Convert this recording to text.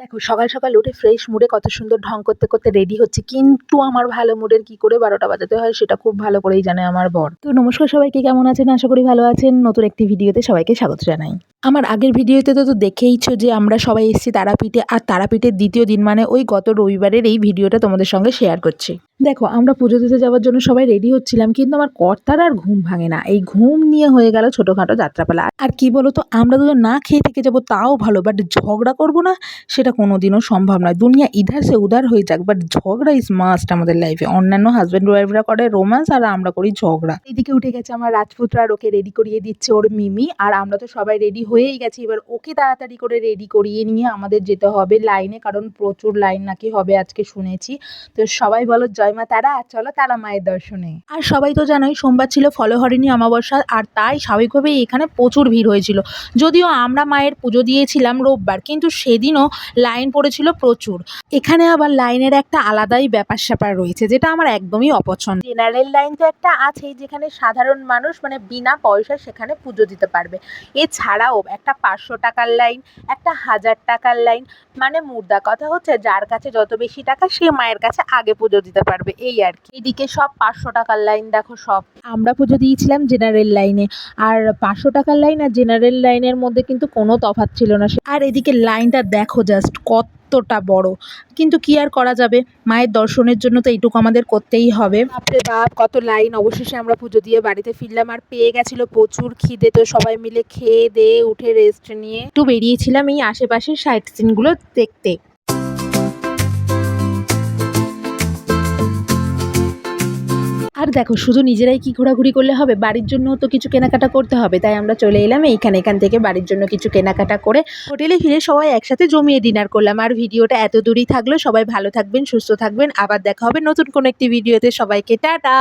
দেখো সকাল সকাল উঠে ফ্রেশ মুডে কত সুন্দর ঢং করতে করতে রেডি হচ্ছে, কিন্তু আমার ভালো মুডের কি করে 12টা বাজাতে হয় সেটা খুব ভালো করেই জানে আমার বর। তো নমস্কার সবাইকে, কেমন আছেন? আশা করি ভালো আছেন। নতুন একটি ভিডিওতে সবাইকে স্বাগত জানাই। আমার আগের ভিডিওতে তো দেখেইছো যে আমরা সবাই এসেছি তারাপীঠে, আর তারাপীঠের দ্বিতীয় দিন মানে ওই গত রবিবারের এই ভিডিওটা তোমাদের সঙ্গে শেয়ার করছি। দেখো আমরা পুজো দিতে যাওয়ার জন্য সবাই রেডি হচ্ছিলাম, কিন্তু আমার কর্তার আর ঘুম ভাঙে না। এই ঘুম নিয়ে হয়ে গেল ছোটখাটো যাত্রাপালা। আর কি বলতো, আমরা দুজন না খেয়ে থেকে যাবো তাও ভালো, বাট ঝগড়া করবো না সেটা কোনোদিনও সম্ভব নয়। দুনিয়া ইধার সে উধার হয়ে যাক, বাট ঝগড়া ইজ মাস্ট আমাদের লাইফে। অন্যান্য হাজব্যান্ড ওয়াইফরা করে রোম্যান্স, আর আমরা করি ঝগড়া। এদিকে উঠে গেছে আমার রাজপুত্র, আর ওকে রেডি করিয়ে দিচ্ছে ওর মিমি। আর আমরা তো সবাই রেডি হয়েই গেছি, এবার ওকে তাড়াতাড়ি করে রেডি করিয়ে নিয়ে আমাদের যেতে হবে লাইনে, কারণ প্রচুর লাইন নাকি হবে আজকে শুনেছি। তো সবাই বলো জয় মা তারা, চলো তারা মায়ের দর্শনে। আর সবাই তো জানোই সোমবার ছিল ফলহরিণী অমাবস্যা, আর তাই স্বাভাবিকভাবেই এখানে প্রচুর ভিড় হয়েছিল। যদিও আমরা মায়ের পুজো দিয়েছিলাম রোববার, কিন্তু সেদিনও লাইন পড়েছিল প্রচুর। এখানে আবার লাইনের একটা আলাদাই ব্যাপার স্যাপার রয়েছে, যেটা আমার একদমই অপছন্দ। জেনারেল লাইন তো একটা আছেই, যেখানে সাধারণ মানুষ মানে বিনা পয়সায় সেখানে পুজো দিতে পারবে। এছাড়াও একটা 500 টাকার লাইন, একটা 1000 টাকার লাইন, মানে মুদ্রা কথা হচ্ছে যার কাছে যত বেশি টাকা সে মায়ের কাছে আগে পুজো দিতে পারবে, এই আর কি। এদিকে সব 500 টাকার লাইন দেখো সব। আমরা পুজো দিয়েছিলাম জেনারেল লাইনে, আর 500 টাকার লাইন আর জেনারেল লাইনের মধ্যে কিন্তু কোনো তফাৎ ছিল না। আর এদিকে লাইনটা দেখো জাস্ট কতটা বড়, কিন্তু কি আর করা যাবে, মায়ের দর্শনের জন্য তো এইটুকু আমাদের করতেই হবে। বাপরে বাপ কত লাইন। অবশেষে আমরা পুজো দিয়ে বাড়িতে ফিরলাম, আর পেয়ে গেছিল প্রচুর খিদে। তো সবাই মিলে খেয়ে দিয়ে উঠে রেস্ট নিয়ে একটু বেরিয়েছিলাম এই আশেপাশের সাইট সিনগুলো দেখতে। আর দেখো শুধু নিজেরাই কি ঘোরাঘুরি করলে হবে, বাড়ির জন্য তো কিছু কেনাকাটা করতে হবে। তাই আমরা চলে এলাম এখান থেকে বাড়ির জন্য কিছু কেনাকাটা করে হোটেলে ফিরে সবাই একসাথে জমিয়ে ডিনার করলাম। আর ভিডিওটা এত দূরই থাকলো। সবাই ভালো থাকবেন, সুস্থ থাকবেন। আবার দেখা হবে নতুন কোনো একটি ভিডিওতে। সবাইকে টাটা।